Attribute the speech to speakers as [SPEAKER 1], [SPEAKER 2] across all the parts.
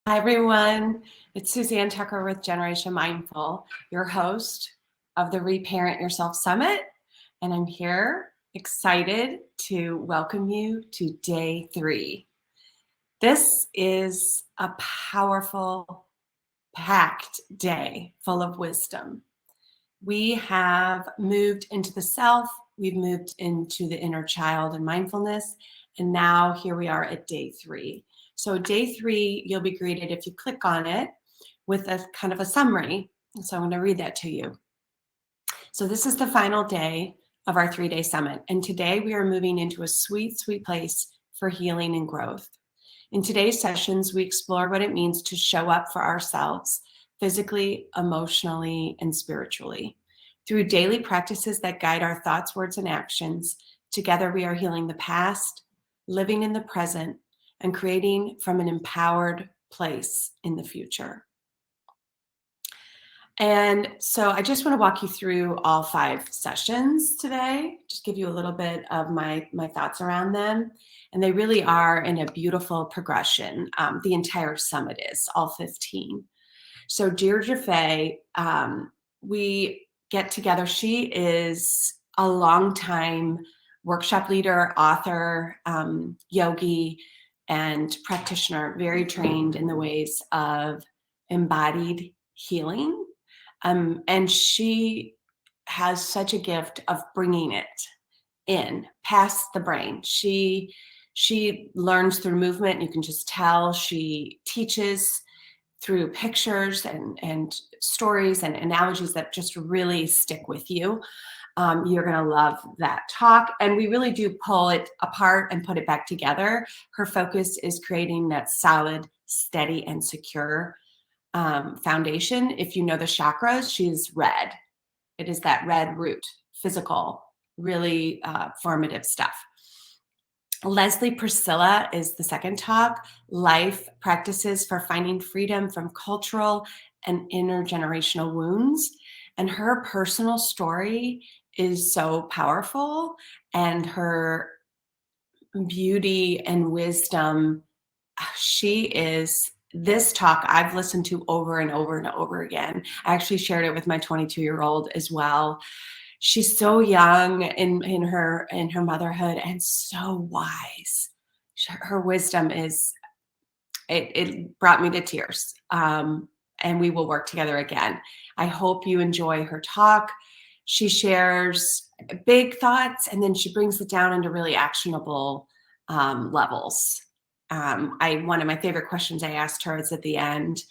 [SPEAKER 1] Hi, everyone. It's Suzanne Tucker with Generation Mindful, your host of the Reparent Yourself Summit. And I'm here excited to welcome you to day 3. This is a powerful, packed day full of wisdom. We have moved into the self, we've moved into the inner child and mindfulness, and now here we are at day 3. So day 3, you'll be greeted if you click on it with a kind of a summary. So I'm going to read that to you. So this is the final day of our 3-day summit. And today we are moving into a sweet, sweet place for healing and growth. In today's sessions, we explore what it means to show up for ourselves physically, emotionally, and spiritually. Through daily practices that guide our thoughts, words, and actions, together we are healing the past, living in the present, and creating from an empowered place in the future. And so I just want to walk you through all 5 sessions today, just give you a little bit of my thoughts around them. And they really are in a beautiful progression. The entire summit is, all 15. So Deirdre Fay, we get together. She is a longtime workshop leader, author, yogi, and practitioner, very trained in the ways of embodied healing. And she has such a gift of bringing it in past the brain. She learns through movement. You can just tell. She teaches through pictures and stories and analogies that just really stick with you. You're going to love that talk. And we really do pull it apart and put it back together. Her focus is creating that solid, steady, and secure foundation. If you know the chakras, she's red. It is that red root, physical, really formative stuff. Leslie Priscilla is the second talk, Life Practices for Finding Freedom from Cultural and Intergenerational Wounds. And her personal story is so powerful, and her beauty and wisdom, this talk I've listened to over and over and over again. I actually shared it with my 22-year-old as well. She's so young in her motherhood and so wise. Her wisdom it brought me to tears. And we will work together again. I hope you enjoy her talk. She shares big thoughts and then she brings it down into really actionable levels. One of my favorite questions I asked her is at the end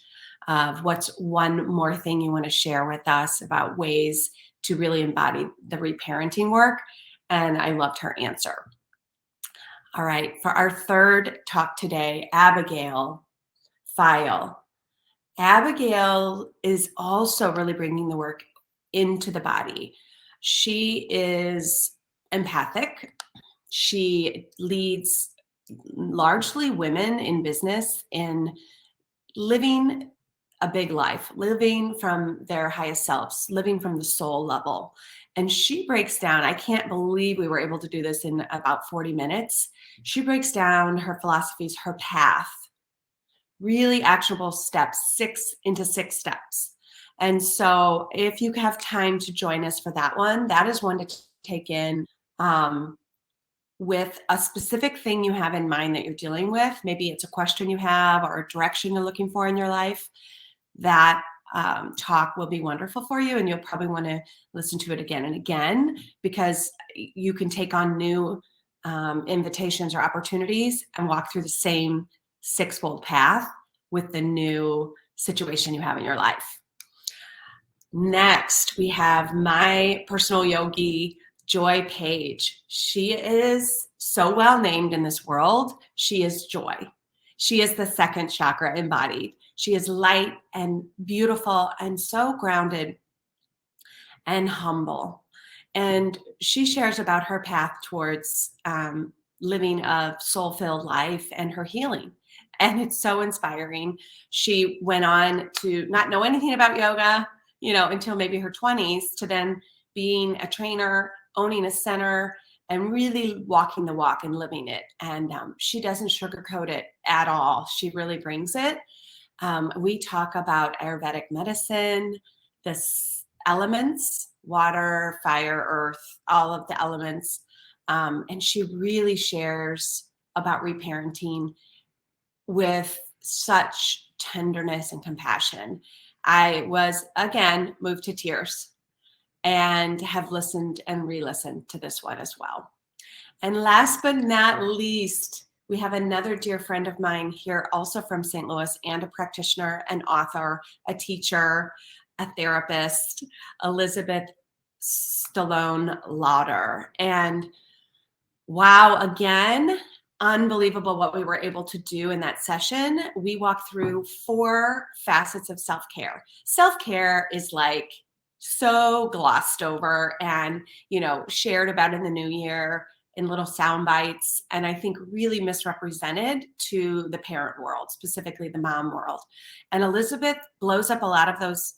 [SPEAKER 1] of what's one more thing you want to share with us about ways to really embody the reparenting work. And I loved her answer. All right, for our third talk today, Abigail File. Abigail is also really bringing the work into the body. She is empathic. She leads largely women in business in living a big life, living from their highest selves, living from the soul level. And she breaks down, I can't believe we were able to do this in about 40 minutes. She breaks down her philosophies, her path, really actionable steps, 6 steps. And so if you have time to join us for that one, that is one to take in with a specific thing you have in mind that you're dealing with. Maybe it's a question you have or a direction you're looking for in your life. That talk will be wonderful for you, and you'll probably want to listen to it again and again because you can take on new invitations or opportunities and walk through the same 6-fold path with the new situation you have in your life. Next, we have my personal yogi, Joy Page. She is so well named in this world. She is joy. She is the second chakra embodied. She is light and beautiful and so grounded and humble. And she shares about her path towards living a soul-filled life and her healing. And it's so inspiring. She went on to not know anything about yoga, until maybe her 20s, to then being a trainer, owning a center, and really walking the walk and living it. And she doesn't sugarcoat it at all. She really brings it. We talk about Ayurvedic medicine, elements, water, fire, earth, all of the elements. And she really shares about reparenting with such tenderness and compassion. I was, again, moved to tears and have listened and re-listened to this one as well. And last but not least, we have another dear friend of mine here, also from St. Louis, and a practitioner, an author, a teacher, a therapist, Elizabeth Stallone Lauder. And wow, again, unbelievable what we were able to do in that session. We walked through 4 facets of self-care. Self-care is like so glossed over and, shared about in the new year in little sound bites, and I think really misrepresented to the parent world, specifically the mom world. And Elizabeth blows up a lot of those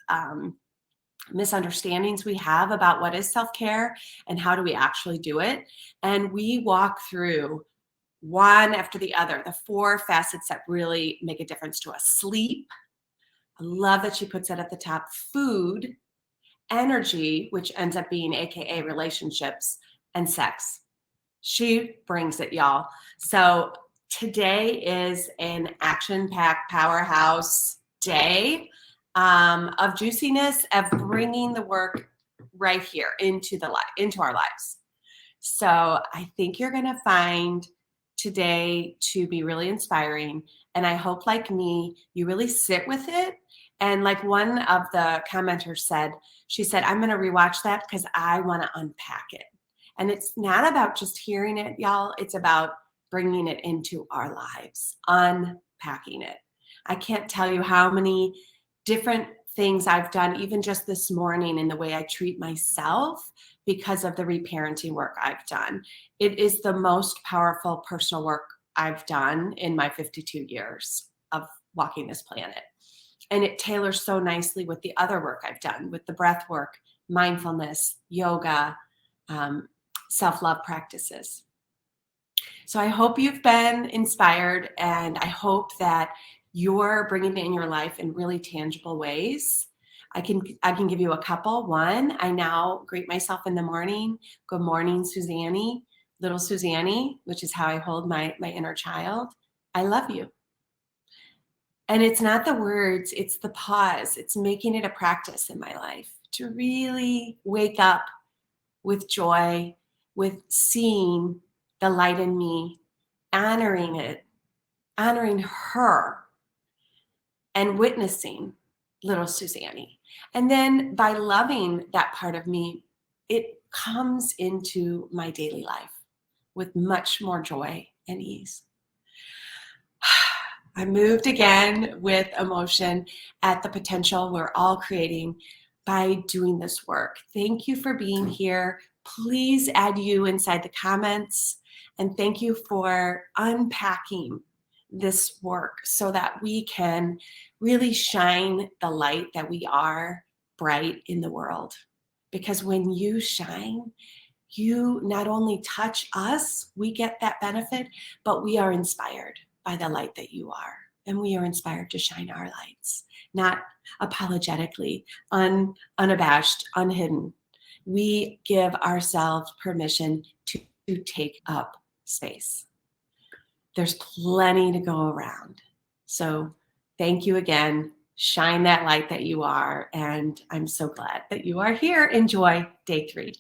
[SPEAKER 1] misunderstandings we have about what is self-care and how do we actually do it. And we walk through one after the other, the 4 facets that really make a difference to us. Sleep. I love that she puts it at the top. Food, energy, which ends up being AKA relationships, and sex. She brings it, y'all. So today is an action-packed powerhouse day of juiciness, of bringing the work right here into our lives. So I think you're going to find today to be really inspiring. And I hope, like me, you really sit with it. And like one of the commenters said, she said, I'm going to rewatch that because I want to unpack it. And it's not about just hearing it, y'all. It's about bringing it into our lives, unpacking it. I can't tell you how many different things I've done, even just this morning, in the way I treat myself because of the reparenting work I've done. It is the most powerful personal work I've done in my 52 years of walking this planet. And it tailors so nicely with the other work I've done, with the breath work, mindfulness, yoga, self-love practices. So I hope you've been inspired, and I hope that you're bringing it in your life in really tangible ways. I can give you a couple. One, I now greet myself in the morning. Good morning, Suzanne, little Suzanne, which is how I hold my inner child. I love you. And it's not the words, it's the pause. It's making it a practice in my life to really wake up with joy, with seeing the light in me, honoring it, honoring her, and witnessing little Suzanne. And then by loving that part of me, it comes into my daily life with much more joy and ease. I moved again with emotion at the potential we're all creating by doing this work. Thank you for being here. Please add you inside the comments. And thank you for unpacking this work so that we can really shine the light that we are bright in the world. Because when you shine, you not only touch us, we get that benefit, but we are inspired by the light that you are. And we are inspired to shine our lights, not apologetically, unabashed, unhidden. We give ourselves permission to take up space. There's plenty to go around. So thank you again. Shine that light that you are. And I'm so glad that you are here. Enjoy day 3.